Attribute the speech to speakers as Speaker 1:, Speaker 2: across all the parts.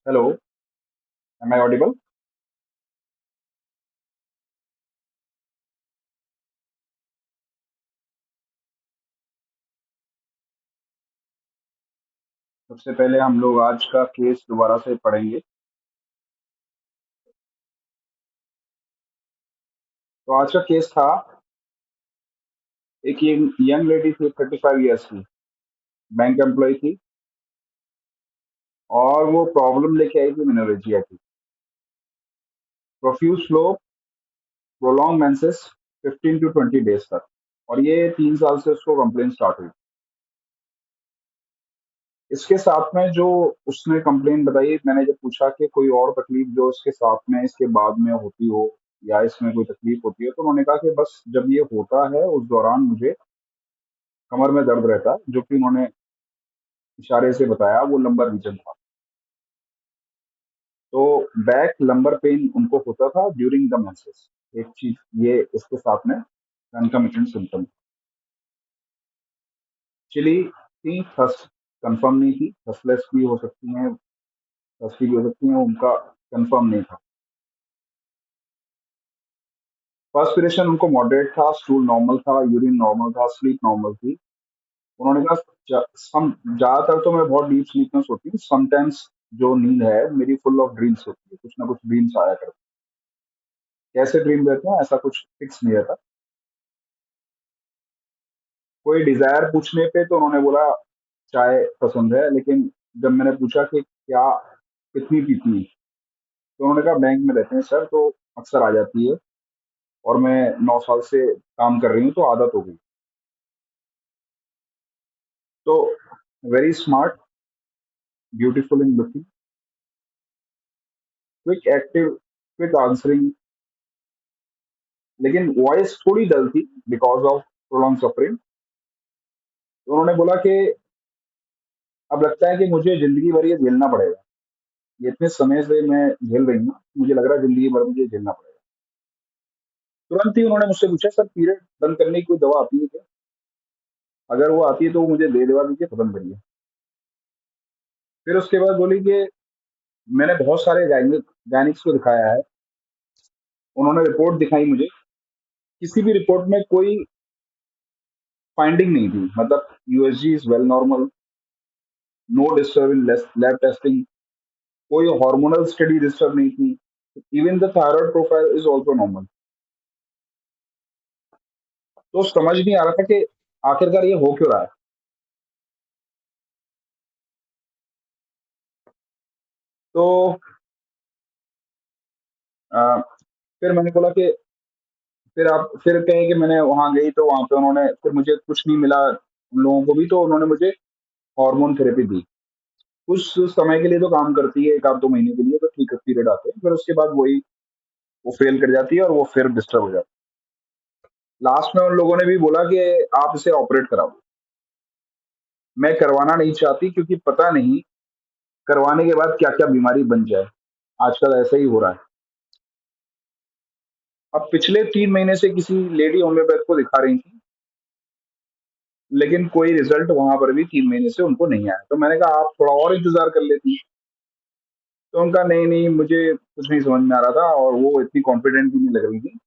Speaker 1: Hello, am I audible? सबसे पहले हम लोग आज का केस दोबारा से पढ़ेंगे। तो आज का केस था, एक यंग लेडी थी 35 ईयर्स की, बैंक एम्प्लॉय थी और वो प्रॉब्लम लेके आई थी मेनोरेजिया की। Profuse flow, prolong menses, 15 to 20 days तक। और ये 3 साल से उसको कंप्लेन स्टार्ट हुई। इसके साथ में जो उसने कंप्लेन बताई, मैंने जब पूछा कि कोई और तकलीफ जो इसके साथ में इसके बाद में होती हो या इसमें कोई तकलीफ होती है, तो उन्होंने कहा कि बस जब ये होता है उस दौरान मुझे कमर में दर्द रहता है, जो कि उन्होंने इशारे से बताया वो लंबर रीजन था। तो बैक लंबर पेन उनको होता था ड्यूरिंग द मेंसेस। एक चीज ये इसके साथ में कंकमिटेंट सिम्टम। एक्चुअली थी थर्स्ट, कंफर्म नहीं थी, थर्स्टलेस भी हो सकती हैं, थर्स्टी भी हो सकती हैं, उनका कंफर्म नहीं था। पर्सपिरेशन उनको मॉडरेट था, स्टूल नॉर्मल था, यूरिन नॉर्मल था, स्लीप नॉर्मल थी। उन्होंने कहा सम ज्यादातर तो मैं बहुत डीप स्लीपनेस होती हूँ, समटाइम्स जो नींद है मेरी फुल ऑफ ड्रीम्स होती है, कुछ ना कुछ ड्रीम्स आया करते हैं। कैसे ड्रीम रहते हैं ऐसा कुछ फिक्स नहीं रहता। कोई डिजायर पूछने पे तो उन्होंने बोला चाय पसंद है, लेकिन जब मैंने पूछा कि क्या कितनी पीती है, तो उन्होंने कहा बैंक में रहते हैं सर, तो अक्सर आ जाती है और मैं 9 साल से काम कर रही हूँ तो आदत हो गई। तो very smart, beautiful in looking, quick active, quick answering, लेकिन वॉइस थोड़ी डल थी बिकॉज ऑफ प्रोलॉन्ग सफरिंग। तो उन्होंने बोला कि अब लगता है कि मुझे जिंदगी भर ये झेलना पड़ेगा, ये इतने समय से मैं झेल रही हूँ, मुझे लग रहा है जिंदगी भर मुझे झेलना पड़ेगा। तुरंत ही उन्होंने मुझसे पूछा सर पीरियड बंद करने की कोई दवा आती है क्या? अगर वो आती है तो वो मुझे दे दवा दीजिए, खत्म करिए। फिर उसके बाद बोली कि मैंने बहुत सारे गायनिक्स को दिखाया है, उन्होंने रिपोर्ट दिखाई मुझे, किसी भी रिपोर्ट में कोई फाइंडिंग नहीं थी, मतलब USG is well normal, no disturb in lab testing, कोई हार्मोनल स्टडी डिस्टर्ब नहीं थी, even the thyroid profile is also normal. तो समझ नहीं आ रहा था कि आखिरकार ये हो क्यों रहा है। तो अ, फिर मैंने बोला कि फिर आप फिर कहे कि मैंने वहां गई तो वहां पे उन्होंने फिर मुझे कुछ नहीं मिला, उन लोगों को भी, तो उन्होंने मुझे हार्मोन थेरेपी दी। कुछ समय के लिए तो काम करती है, 1 आध 2 महीने के लिए तो ठीक है, पीरियड आते हैं, फिर उसके बाद वही वो फेल कर जाती है और वो फिर डिस्टर्ब हो जाता है। लास्ट में उन लोगों ने भी बोला कि आप इसे ऑपरेट कराओ। मैं करवाना नहीं चाहती क्योंकि पता नहीं करवाने के बाद क्या क्या बीमारी बन जाए, आजकल ऐसा ही हो रहा है। अब पिछले 3 महीने से किसी लेडी होम्योपैथ को दिखा रही थी, लेकिन कोई रिजल्ट वहां पर भी 3 महीने से उनको नहीं आया। तो मैंने कहा आप थोड़ा और इंतजार कर लेती। तो उनका नहीं नहीं, मुझे कुछ नहीं समझ में आ रहा था और वो इतनी कॉन्फिडेंट भी नहीं लग रही थी,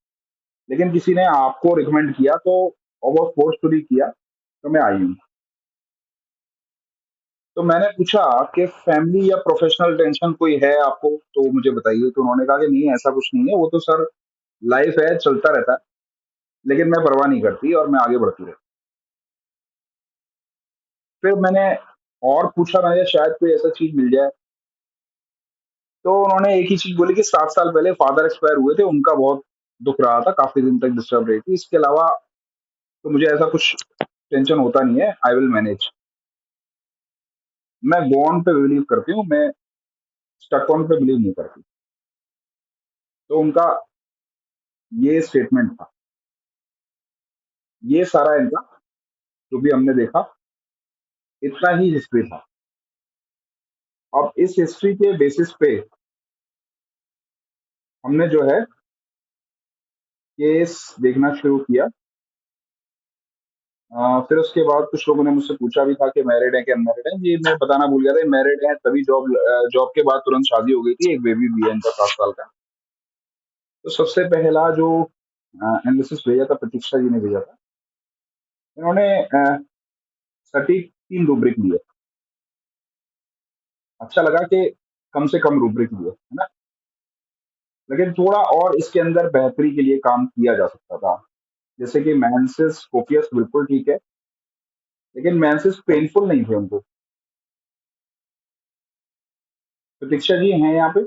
Speaker 1: लेकिन किसी ने आपको रिकमेंड किया तो, और वो फोर्सफुली किया, तो मैं आई हूँ। तो मैंने पूछा कि फैमिली या प्रोफेशनल टेंशन कोई है आपको तो मुझे बताइए। तो उन्होंने कहा कि नहीं ऐसा कुछ नहीं है, वो तो सर लाइफ है, चलता रहता है, लेकिन मैं परवाह नहीं करती और मैं आगे बढ़ती रहती। फिर मैंने और पूछा, मैंने शायद कोई ऐसा चीज मिल जाए। तो उन्होंने एक ही चीज बोली कि 7 साल पहले फादर एक्सपायर हुए थे, उनका बहुत दुख रहा था, काफी दिन तक डिस्टर्ब रही थी, इसके अलावा तो मुझे ऐसा कुछ टेंशन होता नहीं है, आई विल मैनेज। मैं गो ऑन पे बिलीव करती हूँ, मैं स्टक ऑन पे बिलीव नहीं करती। तो उनका ये स्टेटमेंट था, ये सारा इनका जो भी हमने देखा, इतना ही हिस्ट्री था। अब इस हिस्ट्री के बेसिस पे हमने जो है केस देखना शुरू किया। फिर उसके बाद कुछ लोगों ने मुझसे पूछा भी था कि मैरिड है कि अनमैरिड है। ये मैं बताना भूल गया था, मैरिड है, तभी जॉब जॉब के बाद तुरंत शादी हो गई थी, एक बेबी भी है इनका 7 साल का। तो सबसे पहला जो एनालिसिस भेजा था, प्रतीक्षा जी ने भेजा था। इन्होंने सटीक 3 रूब्रिक लिए। अच्छा लगा कि कम से कम रूब्रिक लिए, है ना। लेकिन थोड़ा और इसके अंदर बेहतरी के लिए काम किया जा सकता था। जैसे कि मैंसिस कोपियस बिल्कुल ठीक है, लेकिन मैंसिस पेनफुल नहीं थे उनको। प्रतीक्षा जी हैं यहाँ पे?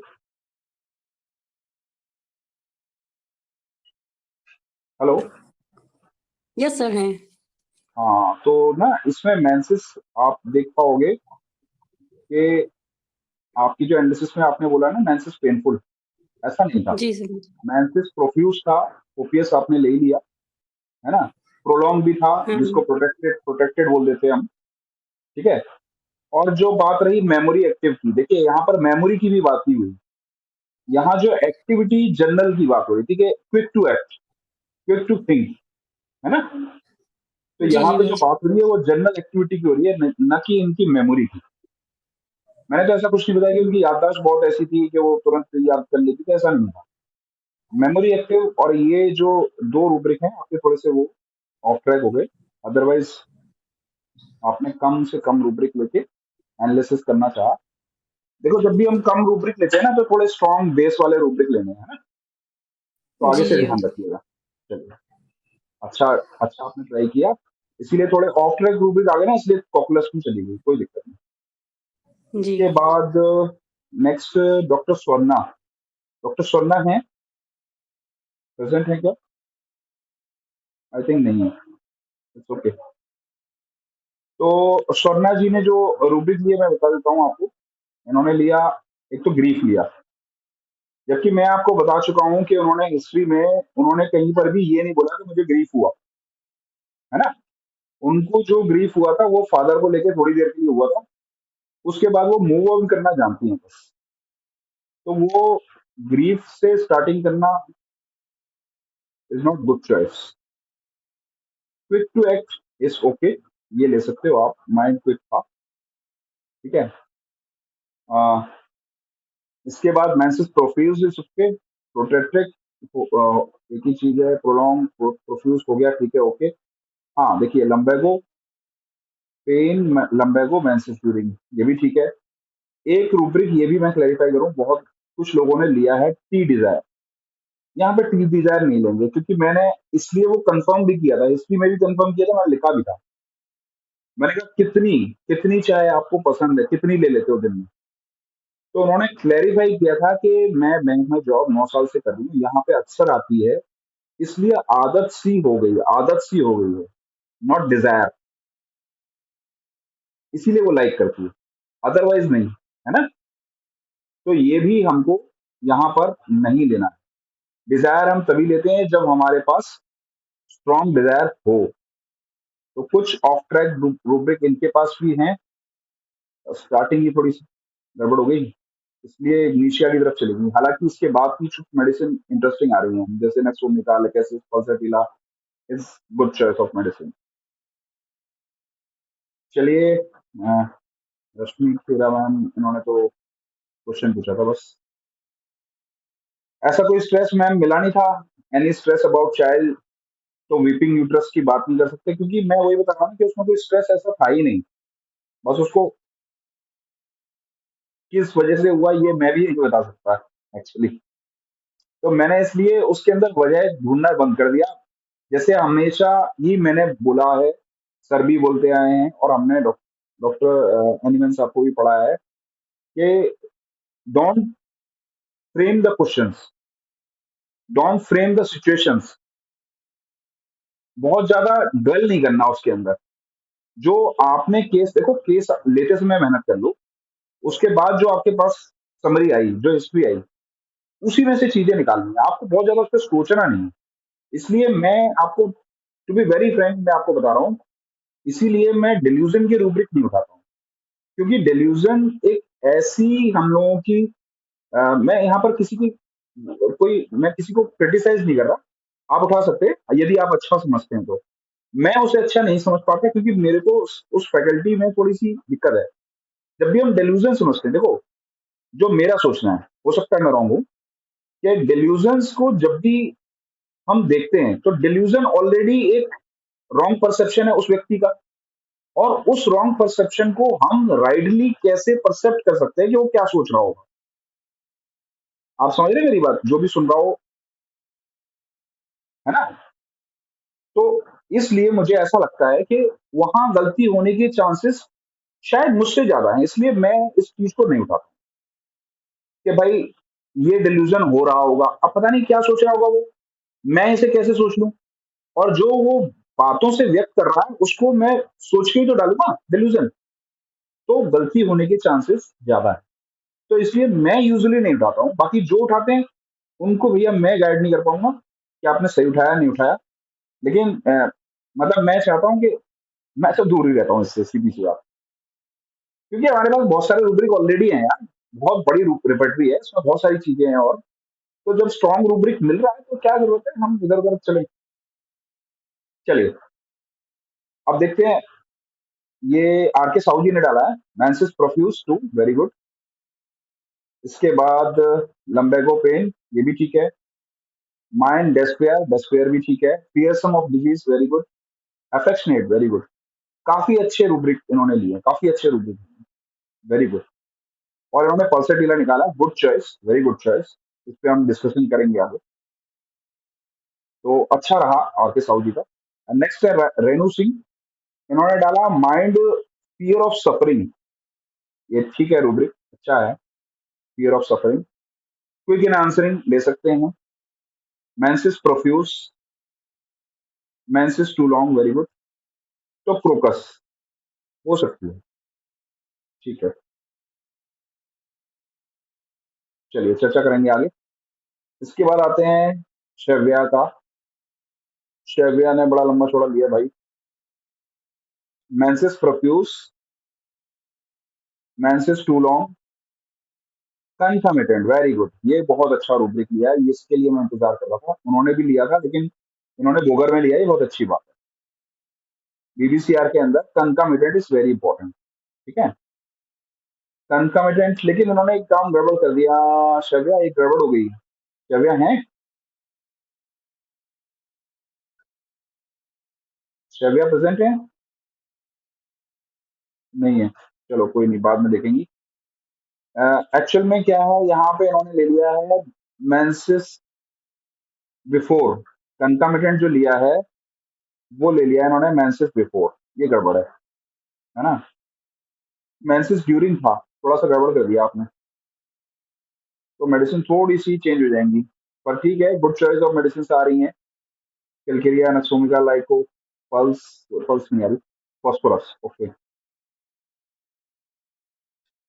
Speaker 1: हेलो।
Speaker 2: यस सर हैं।
Speaker 1: हाँ, तो ना इसमें मेंसिस आप देख पाओगे कि आपकी जो एनालिसिस में आपने बोला ना मेंसिस पेनफुल, ऐसा नहीं था।
Speaker 2: जी सर।
Speaker 1: मेंसिस प्रोफ्यूज था, ओपीएस आपने ले ही लिया, है ना। प्रोलॉन्ग भी था,
Speaker 2: हाँ
Speaker 1: जिसको प्रोटेक्टेड प्रोटेक्टेड बोल देते हैं हम, ठीक है। और जो बात रही मेमोरी एक्टिव की, देखिए यहाँ पर मेमोरी की भी बात नहीं हुई। यहाँ जो एक्टिविटी जनरल की बात हो रही थी कि quick to act, quick to think, है ना। तो
Speaker 2: जी
Speaker 1: यहाँ
Speaker 2: जी
Speaker 1: पे
Speaker 2: भाई
Speaker 1: जो
Speaker 2: जी।
Speaker 1: बात हो रही है वो जनरल एक्टिविटी की हो रही है, न कि इनकी मेमोरी की। मैंने तो ऐसा कुछ नहीं बताया कि उनकी याददाश्त बहुत ऐसी थी कि वो तुरंत याद कर लेती थी, ऐसा नहीं था। मेमोरी एक्टिव और ये जो 2 रूब्रिक हैं आपके, थोड़े से वो ऑफ ट्रैक हो गए। अदरवाइज आपने कम से कम रूब्रिक लेके एनालिसिस करना चाहा। देखो, जब भी हम कम रूब्रिक लेते हैं ना, तो थोड़े स्ट्रॉन्ग बेस वाले रूब्रिक लेने हैं, है ना। तो आगे
Speaker 2: जी
Speaker 1: से
Speaker 2: जी
Speaker 1: ध्यान रखिएगा। चलिए, अच्छा अच्छा आपने ट्राई किया, इसीलिए थोड़े ऑफ ट्रैक रूब्रिक आ गए ना, इसलिए कॉकुलस में चली गई, कोई दिक्कत नहीं।
Speaker 2: जी।
Speaker 1: इसके बाद next doctor Swarna. Doctor Swarna है, प्रेजेंट है क्या? आई थिंक नहीं है। It's okay. तो स्वर्णा जी ने जो रूब्रिक लिए, मैं बता देता हूँ आपको। इन्होंने लिया, एक तो ग्रीफ लिया। जबकि मैं आपको बता चुका हूँ कि उन्होंने हिस्ट्री में, उन्होंने कहीं पर भी ये नहीं बोला कि मुझे ग्रीफ हुआ, है ना। उनको जो ग्रीफ हुआ था वो फादर को लेके थोड़ी देर के लिए हुआ था। उसके बाद वो मूव ऑन करना जानती हैं बस। तो वो ग्रीफ से स्टार्टिंग करना is not good choice. Quick to act is okay, ये ले सकते हो आप, माइंड क्विक था, ठीक है। आ, इसके बाद menses profuse is okay, protected, एक ही चीज है, प्रोलॉन्ग प्रोफ्यूज हो गया, ठीक है, ओके। हाँ देखिए, lumbago pain, lumbago menses during, ये भी ठीक है। एक रूब्रिक ये भी मैं क्लैरिफाई करूं, बहुत कुछ लोगों ने लिया है टी डिजायर। यहाँ पे टी डिजायर नहीं लेंगे, क्योंकि मैंने इसलिए वो कंफर्म भी किया था, हिस्ट्री में भी कंफर्म किया था, मैंने लिखा भी था। मैंने कहा कितनी कितनी चाय आपको पसंद है, कितनी ले लेते हो दिन में। तो उन्होंने क्लैरिफाई किया था कि मैं बैंक में जॉब 9 साल से कर रही हूँ, यहाँ पे अक्सर आती है, इसलिए आदत सी हो गई है, आदत सी हो गई है, नॉट डिजायर। इसीलिए वो लाइक करती है, अदरवाइज नहीं, है ना। तो ये भी हमको यहाँ पर नहीं लेना है। डिजायर हम तभी लेते हैं जब हमारे पास स्ट्रॉन्ग डिजायर हो। तो कुछ ऑफ ट्रैक रूब्रिक इनके पास भी हैं। स्टार्टिंग ही थोड़ी सी गड़बड़ हो गई, इसलिए इनिशिया की तरफ चली गई। हालांकि इसके बाद की कुछ मेडिसिन इंटरेस्टिंग आ रही हैं, जैसे नेक्सोमिका, Lachesis, Pulsatilla is good choice of medicine. चलिए, रश्मि खेरा मैम, इन्होंने तो क्वेश्चन पूछा था बस। ऐसा कोई स्ट्रेस मैम मिला नहीं था, एनी स्ट्रेस अबाउट चाइल्ड। तो वीपिंग यूट्रस की बात नहीं कर सकते, क्योंकि मैं वही बता रहा हूँ कि उसमें कोई स्ट्रेस ऐसा था ही नहीं। बस उसको किस वजह से हुआ ये मैं भी नहीं बता सकता एक्चुअली। तो मैंने इसलिए उसके अंदर वजह ढूंढना बंद कर दिया। जैसे हमेशा ही मैंने बोला है, सर भी बोलते आए हैं, और हमने डॉक्टर एनिमन साहब को भी पढ़ा है कि don't frame the questions, don't frame the situations. बहुत ज्यादा ड्वेल नहीं करना उसके अंदर। जो आपने केस, देखो केस लेते समय मेहनत कर लो, उसके बाद जो आपके पास समरी आई, जो हिस्ट्री आई, उसी में से चीजें निकालनी है, आपको बहुत ज्यादा उस पर सोचना नहीं है। इसलिए मैं आपको, टू बी वेरी फ्रैंक, मैं आपको बता रहा हूँ, इसीलिए मैं डिल्यूजन की रूब्रिक नहीं उठाता हूँ। क्योंकि डिल्यूजन एक ऐसी हम लोगों की, मैं यहाँ पर किसी की, कोई, मैं किसी को क्रिटिसाइज नहीं कर रहा। आप उठा सकते हैं यदि आप अच्छा समझते हैं तो। मैं उसे अच्छा नहीं समझ पाता क्योंकि मेरे को उस फैकल्टी में थोड़ी सी दिक्कत है। जब भी हम डेल्यूजन समझते हैं, देखो, जो मेरा सोचना है, हो सकता है मैं रॉन्ग हूँ, कि डेल्यूजन्स को जब भी हम देखते हैं तो डेल्यूजन ऑलरेडी एक रॉन्ग परसेप्शन है उस व्यक्ति का, और उस रॉन्ग परसेप्शन को हम राइटली कैसे परसेप्ट कर सकते हैं कि वो क्या सोच रहा होगा। आप समझ रहे हैं मेरी बात, जो भी सुन रहा हो, है ना? तो इसलिए मुझे ऐसा लगता है कि वहां गलती होने के चांसेस शायद मुझसे ज्यादा है, इसलिए मैं इस चीज को नहीं उठाता कि भाई ये डिल्यूजन हो रहा होगा, अब पता नहीं क्या सोच रहा होगा वो, मैं इसे कैसे सोच लूं। और जो वो बातों से व्यक्त कर रहा है उसको मैं सोच के ही तो डालूंगा डिल्यूजन, तो गलती होने के चांसेस ज्यादा है। तो इसलिए मैं यूजुअली नहीं उठाता हूँ, बाकी जो उठाते हैं उनको भैया मैं गाइड नहीं कर पाऊंगा कि आपने सही उठाया नहीं उठाया। लेकिन मतलब मैं चाहता हूँ कि मैं तो दूर ही रहता हूँ इससे, सीधी सी बात। क्योंकि हमारे पास बहुत सारे रूब्रिक ऑलरेडी हैं यार, बहुत बड़ी रिपर्टरी है, इसमें बहुत सारी चीजें हैं। और तो जब स्ट्रॉन्ग रूब्रिक मिल रहा है तो क्या जरूरत है हम इधर उधर चले। चलिए, अब देखते हैं। ये आर के साहू जी ने डाला है, menses profuse too, very good. इसके बाद लम्बेगो पेन, ये भी ठीक है। माइंड डेस्पेयर, डेस्पेयर भी ठीक है। Fearsome of disease, very good. Affectionate, very good. काफी अच्छे रूब्रिक इन्होंने लिए, काफी अच्छे रूब्रिक, वेरी गुड। और इन्होंने पल्सेटिला निकाला, good choice, very good choice. इस पे हम डिस्कशन करेंगे आगे। तो अच्छा रहा आर के साहू जी का। नेक्स्ट है रेणु सिंह, इन्होंने डाला माइंड फियर ऑफ सफरिंग, ये ठीक है रूब्रिक, अच्छा है। Fear of suffering, quick in answering ले सकते हैं। Menses profuse, menses too long, very good. तो क्रोकस हो सकती है, ठीक है। चलिए चर्चा करेंगे आगे। इसके बाद आते हैं श्रव्या का। श्रव्या ने बड़ा लंबा चौड़ा लिया भाई। Menses profuse, menses too long, concomitant, very good. ये बहुत अच्छा रूब्रिक लिया है, इसके लिए मैं इंतजार कर रहा था, उन्होंने भी लिया था लेकिन उन्होंने गोगर में लिया, ये बहुत अच्छी बात है। बीबीसीआर के अंदर कंकमिटेंट इज वेरी इंपॉर्टेंट, ठीक है। कंकमिटेंट, लेकिन उन्होंने एक काम गड़बड़ कर दिया। श्रव्या, एक गड़बड़ हो गई। श्रव्या है? श्रव्या प्रेजेंट है? नहीं है, चलो कोई नहीं, बाद में देखेंगी। एक्चुअल में क्या है, यहाँ पे इन्होंने ले लिया है मेंसिस बिफोर। कंकमिटेंट जो लिया है वो ले लिया है इन्होंने मेंसिस बिफोर, ये गड़बड़ है ना? मेंसिस ड्यूरिंग था, थोड़ा सा गड़बड़ कर दिया आपने, तो मेडिसिन थोड़ी सी चेंज हो जाएंगी। पर ठीक है, गुड चॉइस ऑफ मेडिसिन आ रही हैं। कैलकेरिया, नक्सोमिका, लाइको, पल्स, पल्स नहीं आ रही, फॉस्फोरस, ओके।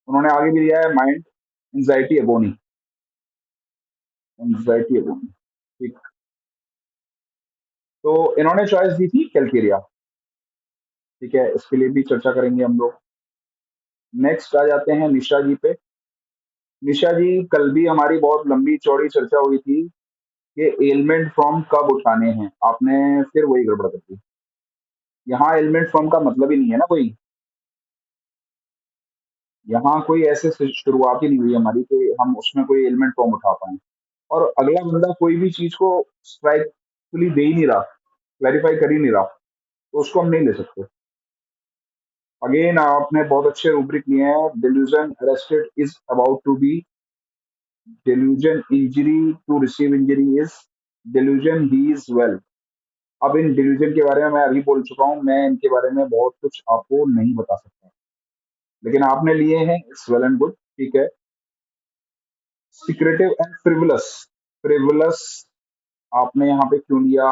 Speaker 1: उन्होंने आगे भी दिया है mind anxiety agony, anxiety agony, ठीक। तो इन्होंने चॉइस दी थी कैलकेरिया, ठीक है, इसके लिए भी चर्चा करेंगे हम लोग। नेक्स्ट आ जाते हैं निशा जी पे। निशा जी, कल भी हमारी बहुत लंबी चौड़ी चर्चा हुई थी कि एलिमेंट फ्रॉम कब उठाने हैं, आपने फिर वही गड़बड़ कर दी। यहाँ एलिमेंट फ्रॉम का मतलब ही नहीं है ना कोई, यहाँ कोई ऐसे से शुरुआत ही नहीं हुई हमारी कि हम उसमें कोई एलिमेंट फ्रॉम उठा पाए। और अगला बंदा कोई भी चीज को स्ट्राइकफुली दे ही नहीं रहा, क्लैरिफाई कर ही नहीं रहा, तो उसको हम नहीं ले सकते। अगेन आपने बहुत अच्छे रूब्रिक लिए हैं। Delusion arrested is about to be, delusion injury to receive injury is, delusion he is well. अब इन डिल्यूजन के बारे में मैं अभी बोल चुका हूँ, मैं इनके बारे में बहुत कुछ आपको नहीं बता सकता, लेकिन आपने लिए हैं, इट्स वेल एंड गुड, ठीक है। सिक्रेटिव एंड फ्रिवलस, फ्रिवलस आपने यहाँ पे क्यों लिया?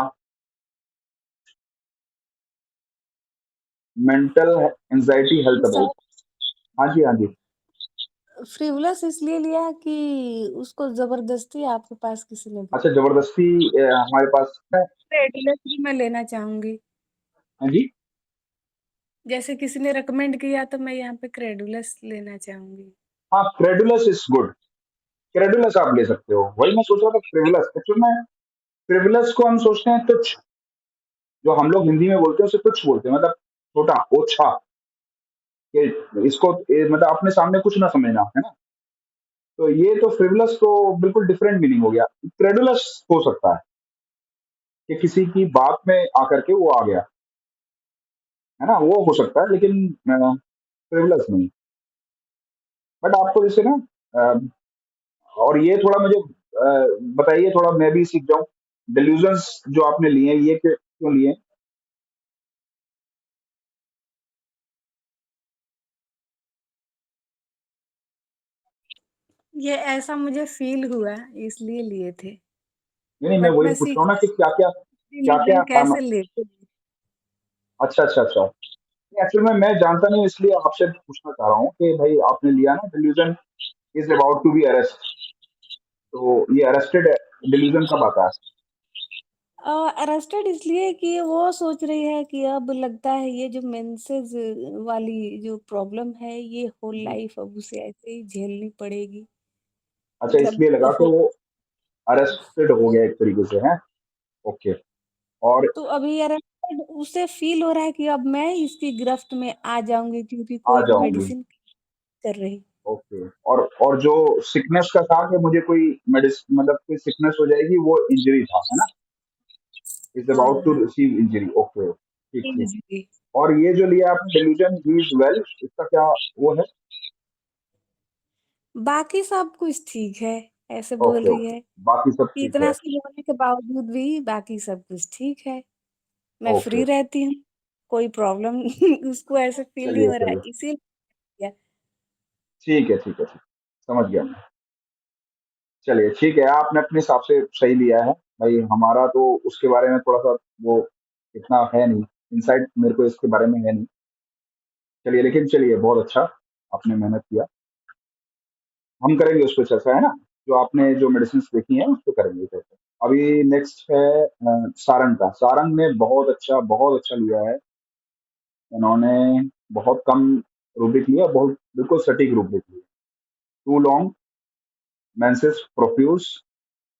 Speaker 1: Mental anxiety health
Speaker 2: sir,
Speaker 1: about, हाँ जी हाँ जी।
Speaker 2: फ्रिवलस इसलिए लिया कि उसको जबरदस्ती आपके पास किसी ने
Speaker 1: अच्छा,
Speaker 2: दिया।
Speaker 1: जबरदस्ती हमारे पास है।
Speaker 2: क्रेडुलस भी मैं लेना चाहूंगी,
Speaker 1: हाँ जी।
Speaker 2: जैसे किसी ने रेकमेंड किया तो मैं यहाँ पे क्रेडुलस लेना चाहूंगी।
Speaker 1: हाँ, क्रेडुलस इज गुड, क्रेडुलस आप ले सकते हो, वही मैं सोच रहा था फ्रिवलस, एक्चुअल में फ्रिवलस को हम सोचते हैं तुच्छ, जो हम लोग हिंदी में बोलते हैं उसे तुच्छ बोलते हैं, मतलब छोटा, ओछा, कि इसको मतलब अपने सामने कुछ ना समझना, है ना। तो ये तो फ्रिवलस तो बिल्कुल डिफरेंट मीनिंग हो गया। क्रेडुलस हो सकता है कि किसी की बात में आकर के वो आ गया, है ना, वो हो सकता है, लेकिन फ्रिवलस नहीं। बट आपको जैसे ना अ, और ये थोड़ा मुझे बताइए, थोड़ा मैं भी सीख जाऊं। डिल्यूजन्स जो आपने लिए हैं, ये क्यों लिए?
Speaker 2: ये ऐसा मुझे फील हुआ इसलिए लिए थे।
Speaker 1: नहीं नहीं, मैं
Speaker 2: बट
Speaker 1: वही
Speaker 2: मैं
Speaker 1: पूछ रहा
Speaker 2: सीख
Speaker 1: हूँ ना कि क्या क्या, क्या क्या
Speaker 2: डिलीजन कैसे लेते हैं।
Speaker 1: अच्छा अच्छा अच्छा। एक्चुअली मैं जानता नहीं, इसलिए आपसे पूछना चाह रहा हूँ कि भाई आपने लिया ना, delusion is about to be arrest, तो ये अरेस्टेड डिल्यूजन कब आता है?
Speaker 2: अरेस्टेड इसलिए कि वो सोच रही है कि अब लगता है ये जो मेंसेस वाली जो प्रॉब्लम है ये होल
Speaker 1: जी।
Speaker 2: लाइफ अब उसे ऐसे ही झेलनी पड़ेगी।
Speaker 1: अच्छा,
Speaker 2: मतलब
Speaker 1: इसलिए लगा कि
Speaker 2: हो
Speaker 1: वो अरेस्टेड हो गया एक तरीके से, है। ओके। और
Speaker 2: तो अभी अरेस्टेड उसे फील हो रहा है कि अब मैं इसकी गिरफ्त में आ जाऊंगी क्योंकि
Speaker 1: आ
Speaker 2: कोई
Speaker 1: जाऊंगी।
Speaker 2: मेडिसिन कर रही।
Speaker 1: ओके। और जो सिकनेस का था कि मुझे कोई मेडिसिन, मतलब कोई सिकनेस हो जाएगी, वो इंजरी था, है ना। इज अबाउट टू
Speaker 2: हाँ
Speaker 1: रिसीव इंजरी। ओके, ठीक ठीक।
Speaker 2: इजीली।
Speaker 1: और ये जो लिया आपने डिल्यूजन ही इज वेल, इसका क्या वो है?
Speaker 2: बाकी सब कुछ ठीक है, ऐसे बोल
Speaker 1: ओके
Speaker 2: रही
Speaker 1: ओके,
Speaker 2: है
Speaker 1: बाकी सब
Speaker 2: कि
Speaker 1: ठीक
Speaker 2: इतना
Speaker 1: है।
Speaker 2: सब होने के बावजूद भी बाकी सब कुछ ठीक है। मैं
Speaker 1: ओके,
Speaker 2: फ्री रहती हूँ, कोई प्रॉब्लम उसको ऐसे फील नहीं
Speaker 1: चलिए
Speaker 2: हो रहा है
Speaker 1: चलिए,
Speaker 2: इसीलिए।
Speaker 1: ठीक है ठीक है ठीक, समझ गया मैं। चलिए ठीक है, आपने अपने हिसाब से सही लिया है। भाई हमारा तो उसके बारे में थोड़ा सा वो इतना है नहीं, इंसाइट मेरे को इसके बारे में है नहीं। चलिए, लेकिन चलिए, बहुत अच्छा, आपने मेहनत किया। हम करेंगे उस पर चर्चा, है ना। जो आपने जो मेडिसिन देखी हैं उस पर करेंगे चर्चा। अभी नेक्स्ट है सारंग का। सारंग ने बहुत अच्छा लिया है। उन्होंने बहुत कम रूब्रिक लिया, बहुत बिल्कुल सटीक रूब्रिक लिया। Too long, menses profuse,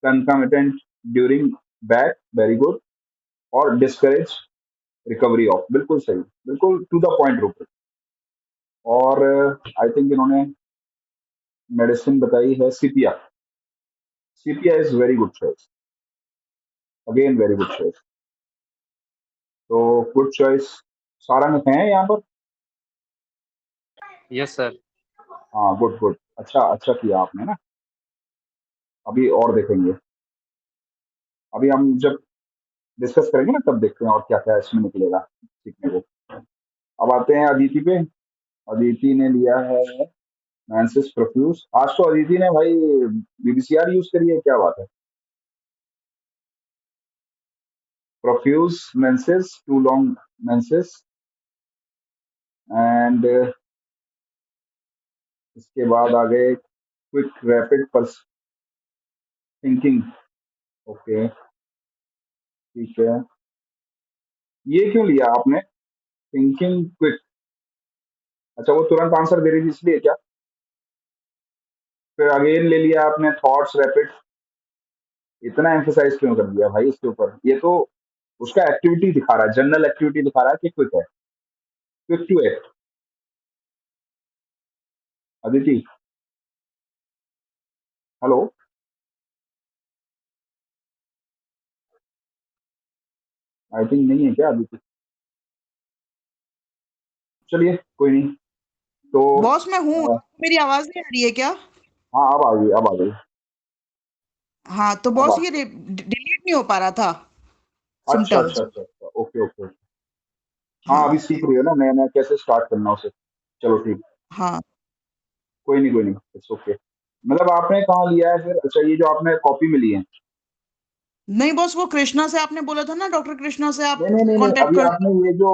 Speaker 1: concomitant during back, very good, और डिस्करेज रिकवरी ऑफ, बिल्कुल सही, बिल्कुल टू द पॉइंट रूब्रिक। और आई थिंक इन्होंने मेडिसिन बताई है sepia. Sepia is very good choice, again very good choice. तो गुड चॉइस। सारंग है यहाँ पर।
Speaker 3: Yes sir.
Speaker 1: हाँ, गुड गुड, अच्छा अच्छा किया आपने ना। अभी और देखेंगे, अभी हम जब डिस्कस करेंगे ना तब देखते हैं और क्या क्या इसमें निकलेगा सीखने को। अब आते हैं अदिति पे। अदिति ने लिया है मैंसिस प्रोफ्यूज। आज तो अदिति ने भाई बीबीसीआर यूज करी है, क्या बात है। Profuse menses, too long menses, and इसके बाद आ गए quick rapid pulse thinking. Okay, ठीक है। ये क्यों लिया आपने, थिंकिंग क्विक? अच्छा, वो तुरंत आंसर दे रही थी इसलिए क्या? फिर अगेन ले लिया आपने थॉट्स रैपिड। इतना एम्फोसाइज क्यों कर दिया भाई इसके ऊपर? ये तो उसका एक्टिविटी दिखा रहा है, जनरल एक्टिविटी दिखा रहा है कि क्विक है, quick to act. Aditi, hello. I think नहीं है क्या अदिति? चलिए, कोई नहीं। तो
Speaker 4: बॉस मैं हूँ।
Speaker 1: अ,
Speaker 4: मेरी आवाज नहीं आ रही है क्या?
Speaker 1: हाँ, अब आ गई, अब आ गई।
Speaker 4: हाँ तो
Speaker 1: अब
Speaker 4: बॉस
Speaker 1: आ,
Speaker 4: ये डिलीट नहीं हो पा रहा था
Speaker 1: अच्छा अच्छा
Speaker 4: सिम्टम्स।
Speaker 1: अच्छा अच्छा, ओके ओके। हाँ,
Speaker 4: हाँ
Speaker 1: अभी सीख रही हो ना नया नया कैसे स्टार्ट करना उसे। चलो ठीक,
Speaker 4: हाँ।
Speaker 1: कोई नहीं कोई नहीं, इट्स ओके। मतलब आपने कहाँ लिया है फिर? अच्छा, ये जो आपने कॉपी में ली है।
Speaker 4: नहीं बॉस, वो कृष्णा से आपने बोला था ना, डॉक्टर कृष्णा से आप
Speaker 1: नहीं नहीं नहीं नहीं,
Speaker 4: कांटेक्ट
Speaker 1: अभी
Speaker 4: कर।
Speaker 1: आपने ये जो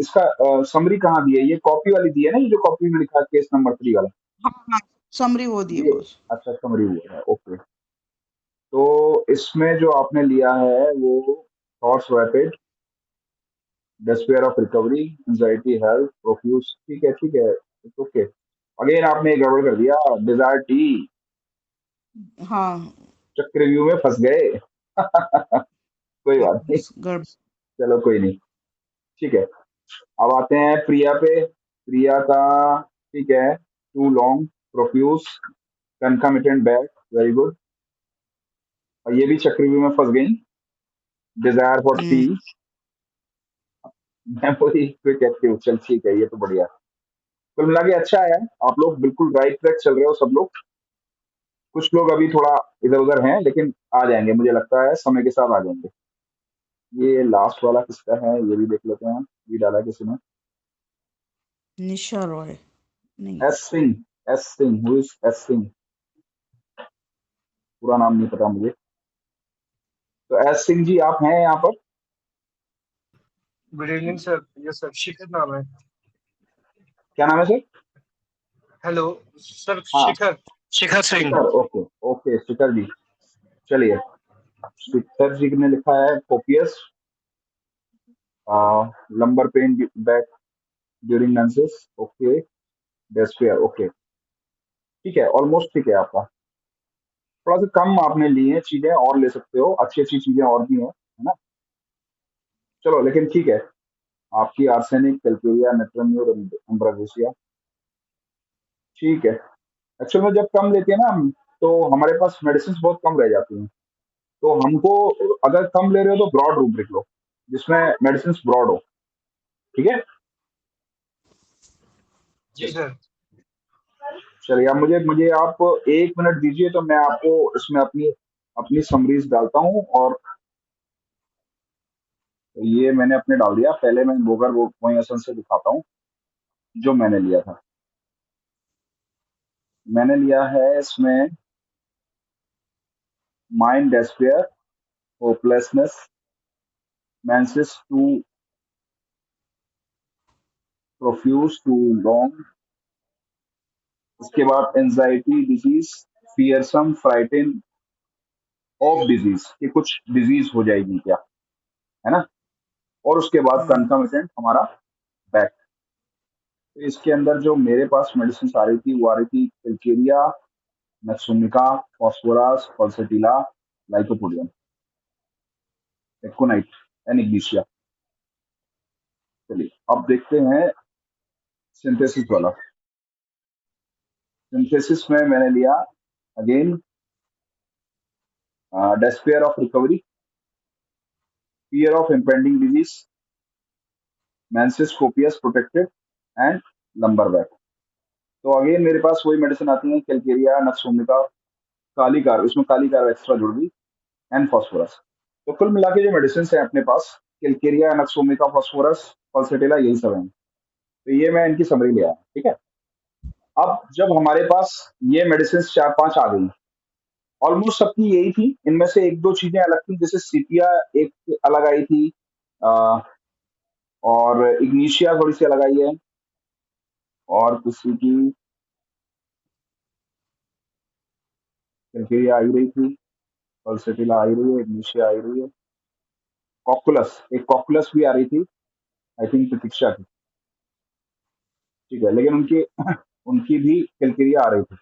Speaker 1: इसका समरी कहाँ दी है? ये कॉपी वाली दी है ना, ये जो कॉपी में लिखा है केस नंबर 3 वाला।
Speaker 4: हाँ हाँ, समरी वो दिए
Speaker 1: ये
Speaker 4: बॉस।
Speaker 1: अच्छा समरी हुआ है, ओके। तो इसमें जो आपने लिया है वो thoughts rapid, despair of recovery, anxiety health, profuse, ठीक है ठीक है, इट्स ओके। अगेन आपने एक गड़बड़ कर दिया, डिजायर टी।
Speaker 4: हाँ
Speaker 1: चक्रव्यूह में फंस गए। कोई बात नहीं।
Speaker 4: गड़बड़।
Speaker 1: चलो कोई नहीं, ठीक है। अब आते हैं प्रिया पे। प्रिया का, ठीक है, too long, profuse, concomitant back, very good. और ये भी चक्रव्यूह में फंस गई, desire for tea,
Speaker 4: hmm.
Speaker 1: Memory, quick active, चल ठीक है, ये तो बढ़िया। कुल मिला के अच्छा है, आप लोग बिल्कुल राइट ट्रैक चल रहे हो सब लोग। कुछ लोग अभी थोड़ा इधर उधर हैं, लेकिन आ जाएंगे, मुझे लगता है समय के साथ आ जाएंगे। ये लास्ट वाला किसका है, ये भी देख लेते हैं, ये डाला किसी ने,
Speaker 4: निशा रॉय नहीं।
Speaker 1: S Singh. S Singh, who is S Singh? पूरा नाम नहीं पता मुझे। तो एस सिंह जी, आप हैं यहाँ पर?
Speaker 3: Good evening sir. Yes sir, Shikhar नाम है।
Speaker 1: क्या नाम है सर?
Speaker 3: हेलो सर,
Speaker 1: हाँ,
Speaker 3: शिखर, शिखर सिंह।
Speaker 1: Shikhar, okay okay, Shikhar ji. चलिए, शिखर जी ने लिखा है copious, lumbar pain back during menses, okay, despair, okay, ठीक है, ऑलमोस्ट ठीक है आपका। थोड़ा सा कम आपने लिए हैं चीजें, और ले सकते हो, अच्छी अच्छी चीजें और भी हैं, है ना? चलो लेकिन ठीक है, आपकी आर्सेनिक, कैल्केरिया, नेट्रम और अम्ब्रोसिया, ठीक है। एक्चुअल में जब कम लेते हैं ना हम, तो हमारे पास मेडिसिन बहुत कम रह जाती हैं। तो हमको, अगर कम ले रहे हो तो ब्रॉड रूब्रिक लो, जिसमें मेडिसिन ब्रॉड हो, ठीक है।
Speaker 3: जी सर।
Speaker 1: चलिए, अब मुझे मुझे आप 1 मिनट दीजिए, तो मैं आपको इसमें अपनी अपनी समरीज डालता हूँ। और ये मैंने अपने डाल दिया, पहले मैं बोगर वोइसन से दिखाता हूँ जो मैंने लिया था। मैंने लिया है इसमें mind, despair, hopelessness, menses too profuse, too long, उसके बाद anxiety disease, fearsome, frighten of disease, कि कुछ डिजीज हो जाएगी क्या, है ना? और उसके बाद
Speaker 4: हम्म।
Speaker 1: कंकमिटेंट हमारा बैक। तो इसके अंदर जो मेरे पास मेडिसिन आ रही थी, वो आ रही थी कैल्केरिया, नक्सुमिका, फॉस्फोरस, पल्सेटिला, लाइकोपोडियम, एक्कोनाइट, एनिग्लिशिया। चलिए, अब देखते हैं सिंथेसिस वाला। सिंथेसिस में मैंने लिया again despair of recovery, fear of impending disease, menses copious protected, and lumbar back. तो अगेन मेरे पास वही मेडिसिन आती है, कैल्केरिया, नक्सोमिका, कालीकार, इसमें कालीकार एक्स्ट्रा जुड़ गई, एंड फॉस्फोरस। तो कुल मिला के जो मेडिसिन है अपने पास, कैल्केरिया, नक्सोमिका, फॉस्फोरस, पल्सेटिला, यही सब है। तो ये मैं इनकी समरी ले आया, ठीक है। अब जब हमारे पास ये मेडिसिन 4-5 आ गई, ऑलमोस्ट सबकी यही थी, इनमें से एक दो चीजें अलग थी, जैसे सीपिया एक अलग आई थी, अ, और इग्निशिया थोड़ी सी अलग आई है, और किसी की कैल्केरिया आई रही थी, पल्सेटिला आई रही है, इग्निशिया आई रही है, कॉकुलस, एक कॉकुलस भी आ रही थी, आई थिंक प्रतीक्षा की, ठीक है, लेकिन उनकी उनकी भी कैल्केरिया आ रही थी।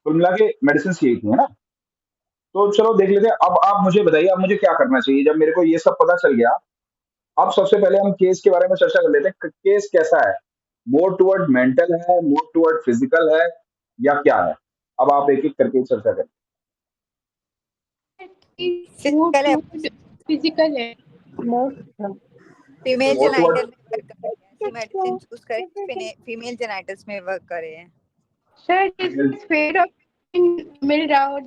Speaker 1: कुल मिला के मेडिसिन यही थी, है ना? तो चलो देख लेते हैं। अब आप मुझे बताइए, अब मुझे क्या करना चाहिए जब मेरे को ये सब पता चल गया। अब सबसे पहले हम केस के बारे में चर्चा कर लेते हैं, केस कैसा है, मोर टुवर्ड मेंटल है, मोर टुवर्ड फिजिकल है, या क्या है? अब आप एक एक करके चर्चा करें।
Speaker 5: मोर टुवर्ड फिजिकल है। मोर
Speaker 6: फीमेल
Speaker 1: मोर
Speaker 6: जेनाइटल
Speaker 1: टुवर्ड,
Speaker 6: में वर्क कर रहे हैं, ऐसी मेडिसिन चूज करें फीमेल जेनाइटल्स में वर्क कर रहे हैं।
Speaker 5: सर इस फेयर ऑफ मिल रहा हो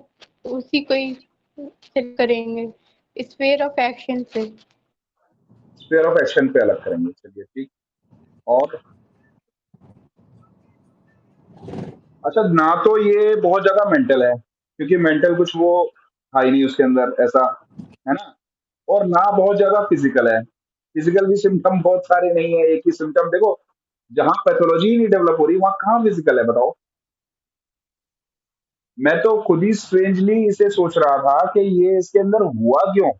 Speaker 5: उसी को ही सेट करेंगे, स्फीयर ऑफ एक्शन से।
Speaker 1: स्फीयर ऑफ एक्शन पे अलग करेंगे, चलिए ठीक। और अच्छा, ना तो ये बहुत ज्यादा मेंटल है, क्योंकि मेंटल कुछ वो था ही नहीं उसके अंदर ऐसा, है ना? और ना बहुत ज्यादा फिजिकल है, फिजिकल भी सिम्टम बहुत सारे नहीं है, एक ही सिम्टम देखो, जहां पैथोलॉजी ही नहीं डेवलप हो रही वहां कहाँ फिजिकल है, बताओ? मैं तो खुद ही स्ट्रेंजली इसे सोच रहा था कि ये इसके अंदर हुआ क्यों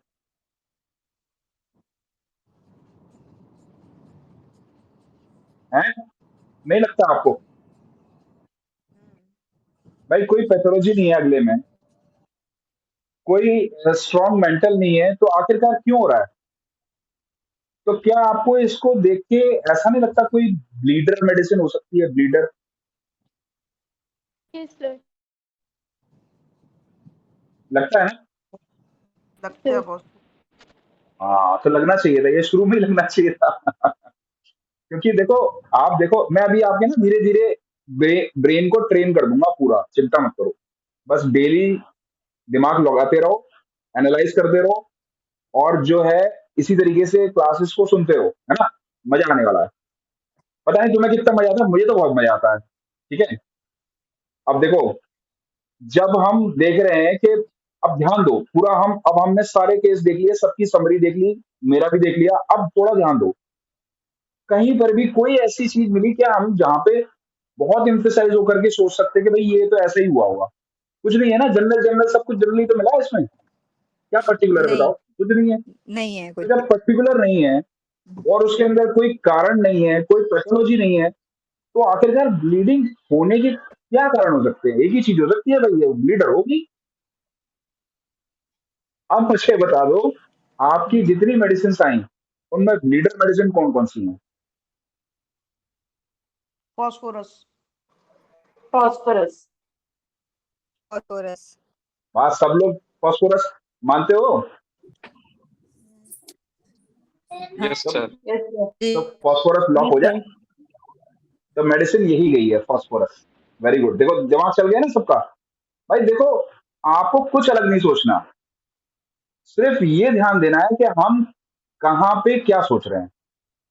Speaker 1: है, नहीं लगता आपको? भाई कोई पैथोलॉजी नहीं है अगले में, कोई स्ट्रॉन्ग मेंटल नहीं है, तो आखिरकार क्यों हो रहा है? तो क्या आपको इसको देख के ऐसा नहीं लगता कोई ब्लीडर मेडिसिन हो सकती है? Bleeder
Speaker 5: yes sir.
Speaker 1: लगता है ना?
Speaker 4: लगता है बॉस।
Speaker 1: हाँ, तो लगना चाहिए था, ये शुरू में ही लगना चाहिए था। क्योंकि देखो, आप देखो, मैं अभी आपके ना धीरे धीरे ब्रेन को ट्रेन कर दूंगा पूरा, चिंता मत करो। बस डेली दिमाग लगाते रहो, एनालाइज करते रहो, और जो है इसी तरीके से क्लासेस को सुनते रहो, है ना? मजा आने वाला है। पता नहीं तुम्हें कितना मजा आता है, मुझे तो बहुत मजा आता है। ठीक है, अब देखो, जब हम देख रहे हैं कि, अब ध्यान दो पूरा, अब हमने सारे केस देख लिए, सबकी समरी देख ली, मेरा भी देख लिया। अब थोड़ा ध्यान दो, कहीं पर भी कोई ऐसी चीज मिली क्या हम जहाँ पे बहुत इम्फेसाइज होकर के सोच सकते हैं कि भाई ये तो ऐसा ही हुआ होगा? कुछ नहीं है ना, जनरल जनरल सब कुछ जनरली तो मिला है इसमें। क्या पर्टिकुलर है
Speaker 6: नहीं
Speaker 1: बताओ? कुछ नहीं है।
Speaker 6: नहीं है
Speaker 1: तो
Speaker 6: कुछ।
Speaker 1: जब पर्टिकुलर नहीं है और उसके अंदर कोई कारण नहीं है, कोई पैथोलॉजी नहीं है, तो आखिरकार ब्लीडिंग होने के क्या कारण हो सकते हैं? एक ही चीज हो सकती है भाई, ये ब्लीडर होगी। अब मुझे बता दो, आपकी जितनी मेडिसिन आई उनमें ब्लीडर मेडिसिन कौन कौन सी है?
Speaker 4: फॉस्फोरस।
Speaker 2: फॉस्फोरस।
Speaker 6: फॉस्फोरस।
Speaker 1: बात सब लोग फॉस्फोरस मानते हो?
Speaker 3: यस
Speaker 1: तो,
Speaker 3: सर।
Speaker 2: Yes sir.
Speaker 6: जी
Speaker 1: तो फॉस्फोरस लॉक
Speaker 2: जी
Speaker 1: हो
Speaker 2: सर।
Speaker 1: जाए। तो मेडिसिन यही गई है, फॉस्फोरस। वेरी गुड, देखो दिमाग चल गया ना सबका। भाई देखो, आपको कुछ अलग नहीं सोचना, सिर्फ ये ध्यान देना है कि हम कहाँ पे क्या सोच रहे हैं।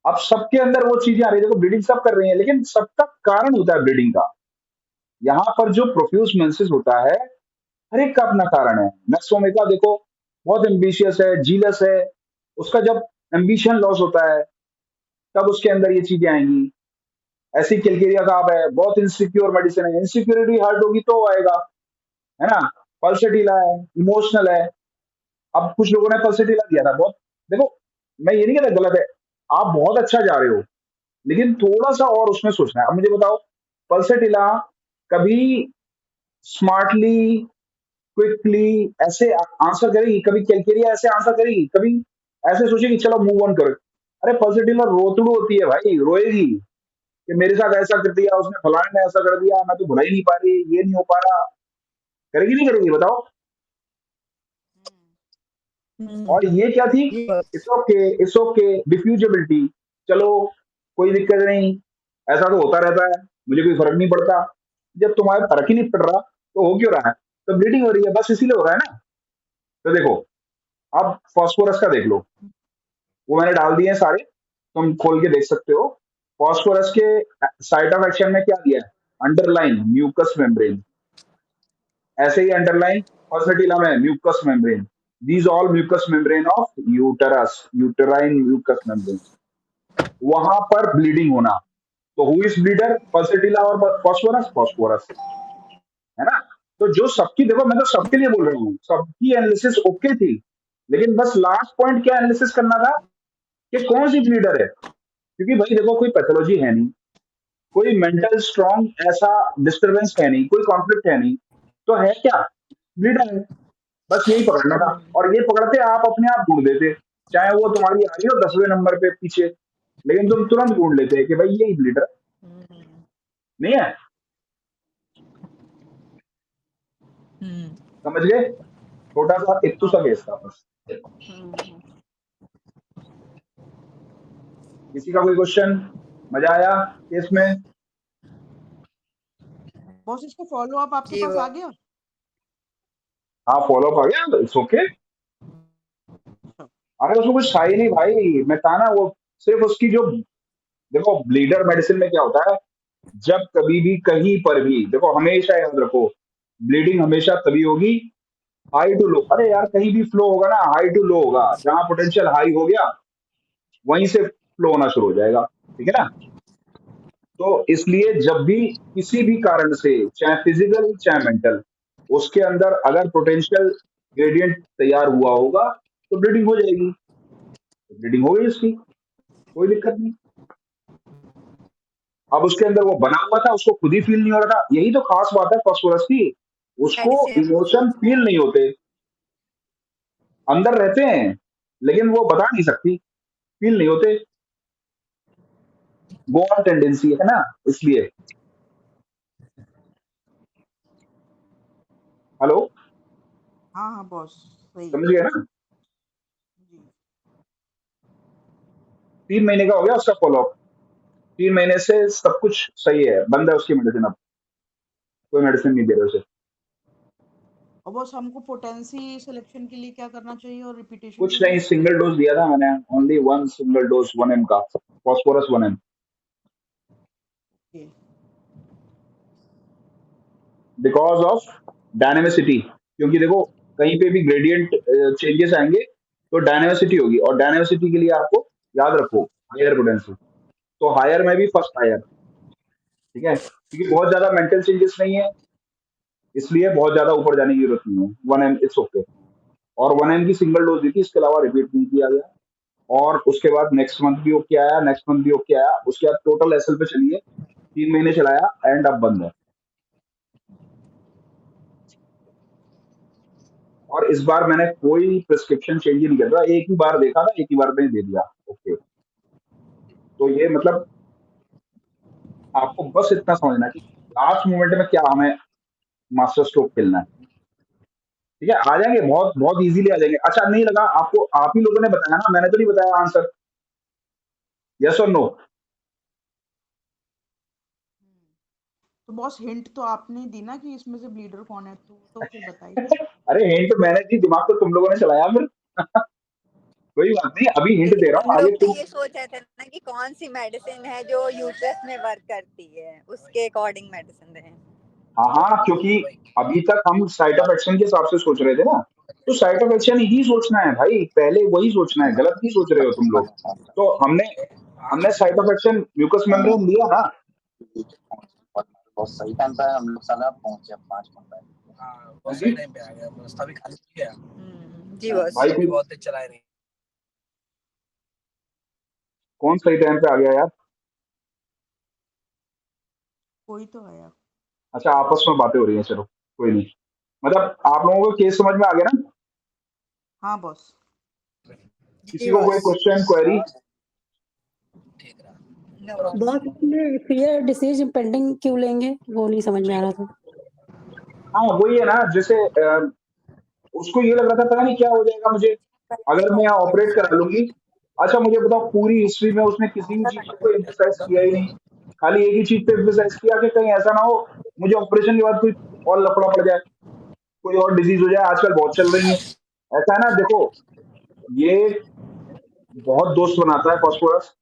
Speaker 1: अब सबके अंदर वो चीजें आ रही है, देखो ब्लीडिंग सब कर रही है, लेकिन सबका कारण होता है ब्लीडिंग का। यहाँ पर जो प्रोफ्यूज मेंसेस होता है, हर एक का अपना कारण है। नक्सोमिका देखो, बहुत एम्बिशियस है, जीलस है, उसका जब एम्बिशन लॉस होता है तब उसके अंदर ये चीजें आएंगी। ऐसी किलकेरिया साहब है, बहुत इनसिक्योर मेडिसिन है, इनसिक्योरिटी हर्ट होगी तो आएगा, है ना? पल्सेटिला है, इमोशनल है। अब कुछ लोगों ने पल्सेटिला दिया था बहुत। देखो, मैं ये नहीं कहता गलत है, आप बहुत अच्छा जा रहे हो, लेकिन थोड़ा सा और उसमें सोचना है। अब मुझे बताओ, पल्सेटिला कभी स्मार्टली, क्विकली ऐसे आंसर करेगी? कभी कैलकेरिया ऐसे आंसर करेगी? कभी ऐसे सोचेगी चलो मूव ऑन करो? अरे पल्सेटिला रोतड़ू होती है भाई, रोएगी कि मेरे साथ ऐसा कर दिया, उसने फलाने ने ऐसा कर दिया, मैं तो भुला ही नहीं पा रही, ये नहीं हो पा रहा। करेगी नहीं करेगी बताओ? और ये क्या थी?
Speaker 6: यस।
Speaker 1: इट्स ओके, डिफ्यूजिबिलिटी, चलो कोई दिक्कत नहीं, ऐसा तो होता रहता है, मुझे कोई फर्क नहीं पड़ता। जब तुम्हारे फर्क ही नहीं पड़ रहा तो हो क्यों रहा है? तो ब्लीडिंग हो रही है, बस इसीलिए हो रहा है ना। तो देखो, अब फास्फोरस का देख लो, वो मैंने डाल दिए हैं सारे, तुम खोल के देख सकते हो। फास्फोरस के साइट ऑफ एक्शन में क्या दिया है? अंडरलाइन म्यूकस मेम्ब्रेन, ऐसे ही अंडरलाइन फर्टिला में mucus membrane, these all mucus membrane of uterus, uterine mucus membrane. वहां पर ब्लीडिंग होना, तो हु इज ब्लीडर? फर्टिला और फास्फोरस, फास्फोरस, है ना? तो जो सबकी, देखो मैं तो सबके लिए बोल रहा हूँ, सबकी एनालिसिस ओके थी, लेकिन बस लास्ट पॉइंट क्या एनालिसिस करना था कि कौन सी ब्लीडर है। क्योंकि भाई देखो, कोई पैथोलॉजी है नहीं, कोई मेंटल स्ट्रॉन्ग ऐसा डिस्टरबेंस है नहीं, कोई कॉन्फ्लिक्ट है नहीं, तो है क्या? ब्लीडर है। बस यही पकड़ना था, और ये पकड़ते आप अपने आप ढूंढ देते, चाहे वो तुम्हारी आ रही हो 10वें नंबर पे पीछे, लेकिन तुम तुरंत ढूंढ लेते कि भाई यही ब्लीडर नहीं है। समझ गए? छोटा सा इत्तू सा केस था बस। किसी का कोई क्वेश्चन? मजा आया केस में?
Speaker 4: बॉस इसका फॉलो अप आपके
Speaker 6: जी
Speaker 4: पास
Speaker 6: वो
Speaker 4: आ गया?
Speaker 1: हाँ, फॉलो अप आ गया, इट्स ओके। अरे उसमें कुछ था ही नहीं भाई, मैं था ना वो, सिर्फ उसकी जो, देखो ब्लीडर मेडिसिन में क्या होता है, जब कभी भी कहीं पर भी, देखो हमेशा याद रखो, ब्लीडिंग हमेशा तभी होगी हाई टू लो। अरे यार, कहीं भी फ्लो होगा ना, हाई टू लो होगा, जहां पोटेंशियल हाई हो गया वहीं से फ्लो होना शुरू हो जाएगा। ठीक है ना? तो इसलिए जब भी किसी भी कारण से, चाहे फिजिकल चाहे मेंटल, उसके अंदर अगर पोटेंशियल ग्रेडियंट तैयार हुआ होगा तो ब्लीडिंग हो जाएगी। ब्लीडिंग हो गई उसकी, कोई दिक्कत नहीं। अब उसके अंदर वो बना हुआ था, उसको खुद ही फील नहीं हो रहा था, यही तो खास बात है फास्फोरस की, उसको
Speaker 6: मेडिसिन।
Speaker 1: इमोशन फील नहीं होते, अंदर रहते हैं लेकिन वो बता नहीं सकती। फील नहीं होते, गो ऑन टेंडेंसी है ना, इसलिए। हेलो,
Speaker 4: हाँ हाँ बॉस, सही है
Speaker 1: समझ गए ना?
Speaker 4: जी।
Speaker 1: 3 महीने का हो गया उसका फॉलोअप, 3 महीने से सब कुछ सही है, बंद है उसकी मेडिसिन, अब कोई मेडिसिन नहीं दे रहे उसे।
Speaker 4: और बॉस हमको पोटेंसी सिलेक्शन के लिए क्या करना चाहिए और रिपीटेशन के
Speaker 1: कुछ नहीं,
Speaker 4: लिए?
Speaker 1: सिंगल डोज दिया था मैंने, only one single dose 1 ml का phosphorus 1 ml,
Speaker 4: okay
Speaker 1: because of dynamicity. क्योंकि देखो कहीं पे भी ग्रेडियंट चेंजेस आएंगे तो डायनेमिसिटी होगी, और डायनेमिसिटी के लिए आपको याद रखो हायर पोटेंसी, तो हायर में भी फर्स्ट हायर, ठीक है, क्योंकि बहुत ज्यादा मेंटल चेंजेस नहीं है, इसलिए बहुत ज्यादा ऊपर जाने की जरूरत नहीं है, 1 ml इट्स ओके। और 1 ml की सिंगल डोज दी थी, इसके अलावा रिपीट नहीं किया गया। और उसके बाद नेक्स्ट मंथ भी ओके आया, नेक्स्ट मंथ भी ओके आया, उसके बाद टोटल एसएल पे चलिए, 3 महीने चलाया एंड अब बंद है। और इस बार मैंने कोई प्रिस्क्रिप्शन चेंज ही नहीं किया था, एक ही बार देखा था, एक ही बार में दे दिया, ओके। तो ये मतलब आपको बस इतना समझना है कि लास्ट मोमेंट में क्या हमें मास्टर स्ट्रोक खेलना है, ठीक है, आ जाएंगे, बहुत बहुत इजीली आ जाएंगे। अच्छा नहीं लगा आपको, आप ही लोगों ने बताया ना, मैंने तो नहीं बताया आंसर, यस और नो?
Speaker 4: तो बॉस हिंट तो आपने दी ना कि इसमें से ब्लीडर कौन है, तो फिर बताइए।
Speaker 1: अरे हिंट मैंने दी, दिमाग तो तुम लोगों ने चलाया फिर। कोई बात नहीं, अभी हिंट दे
Speaker 6: लेकिन
Speaker 1: रहा
Speaker 6: हम
Speaker 1: हूँ, आगे
Speaker 6: लोग तो
Speaker 1: तुम।
Speaker 6: ये सोच रहे थे ना कि कौन सी मेडिसिन है जो यूट्रस में वर्क करती है, उसके अकॉर्डिंग मेडिसिन दें।
Speaker 1: हाँ हाँ, क्योंकि अभी तक हम साइट ऑफ एक्शन के हिसाब से सोच रहे थे ना, तो साइट ऑफ एक्शन ही सोचना है भाई, पहले वही सोचना है, गलत नहीं सोच रहे हो तुम लोग। तो हमने हमने site of action mucus membrane लिया ना,
Speaker 7: बहुत सही टाइम पे हम लोग साला पहुंचे 5 मिनट पहले।
Speaker 8: बहुत सही टाइम पे आ गया, रास्ता भी खाली हो गया
Speaker 6: जी बॉस।
Speaker 1: भाई
Speaker 8: भी, बहुत तेज चला रही।
Speaker 1: कौन सही टाइम पे आ गया यार?
Speaker 4: कोई तो है यार।
Speaker 1: अच्छा आपस में बातें हो रही हैं, चलो कोई नहीं, मतलब आप लोगों को केस समझ में आ गया ना?
Speaker 4: हाँ बॉस।
Speaker 1: किसी
Speaker 6: जी
Speaker 1: को कोई
Speaker 6: बॉस।
Speaker 1: Question query?
Speaker 8: ठीक रहा।
Speaker 6: No boss.
Speaker 2: बॉस इसमें फियर डिसीज पेंडिंग क्यों लेंगे, वो नहीं समझ में आ रहा था।
Speaker 1: हाँ वही है ना, जैसे उसको ये लग रहा था पता नहीं क्या हो जाएगा मुझे अगर मैं यहाँ ऑपरेट करा लूंगी। अच्छा मुझे बताओ, पूरी हिस्ट्री में उसने किसी भी चीज को एम्फेसाइज किया ही नहीं, खाली एक ही चीज पे एम्फेसाइज किया कि कहीं ऐसा ना हो मुझे ऑपरेशन के बाद कोई और लफड़ा पड़ जाए, कोई और डिजीज हो जाए, आजकल बहुत चल रही है। ऐसा है ना, देखो ये बहुत दोस्त बनाता है फास्फोरस,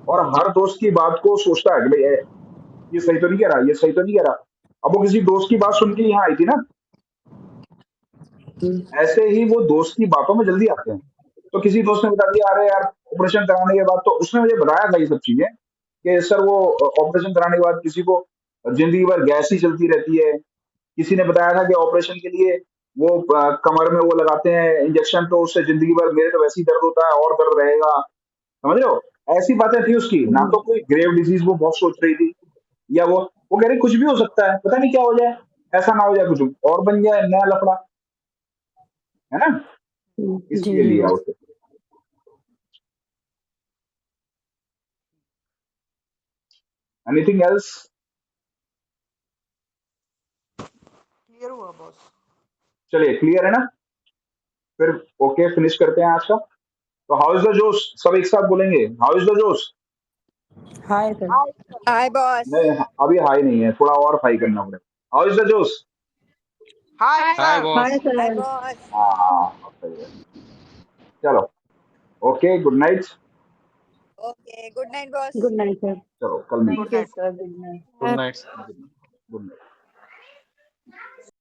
Speaker 1: और हर दोस्त की बात को सोचता है कि भाई ये सही तो नहीं कह रहा, ये सही तो नहीं कह रहा। अब वो किसी दोस्त की बात सुन के यहाँ आई थी ना, ऐसे ही वो दोस्त की बातों में जल्दी आते हैं। तो किसी दोस्त ने बता दिया अरे यार ऑपरेशन कराने के बाद, तो उसने मुझे बताया था ये सब चीजें कि सर वो ऑपरेशन कराने के बाद किसी को जिंदगी भर गैस ही चलती रहती है। किसी ने बताया था कि ऑपरेशन के लिए वो कमर में वो लगाते हैं इंजेक्शन, तो उससे जिंदगी भर, मेरे तो वैसे ही दर्द होता है और दर्द रहेगा, समझ रहे हो? ऐसी बातें थी उसकी ना, तो कोई ग्रेव डिजीज वो बहुत सोच रही थी, या वो कह रही कुछ भी हो सकता है, पता नहीं क्या हो जाए, ऐसा ना हो जाए कुछ और बन जाए नया लफड़ा, है ना,
Speaker 2: जी
Speaker 1: इसलिए लिया उसे। Anything else?
Speaker 4: क्लियर हुआ बॉस।
Speaker 1: चलिए क्लियर है ना, फिर ओके फिनिश करते हैं आज का। तो हाउ इज द जोश, सब एक साथ बोलेंगे, how is the josh?
Speaker 2: Hi sir.
Speaker 6: Hi boss.
Speaker 1: नहीं अभी हाई नहीं है, थोड़ा और हाई करना पड़ेगा। How is the josh?
Speaker 4: Hi
Speaker 5: hi
Speaker 4: sir.
Speaker 2: Hi
Speaker 6: hi
Speaker 2: sir.
Speaker 6: Boss.
Speaker 1: हाँ सही है, चलो okay, good night.
Speaker 6: Okay good night boss.
Speaker 2: Good night sir.
Speaker 1: चलो कल मिलते
Speaker 4: गुड
Speaker 1: हैं।
Speaker 4: Night.
Speaker 7: Good night.
Speaker 1: Good night.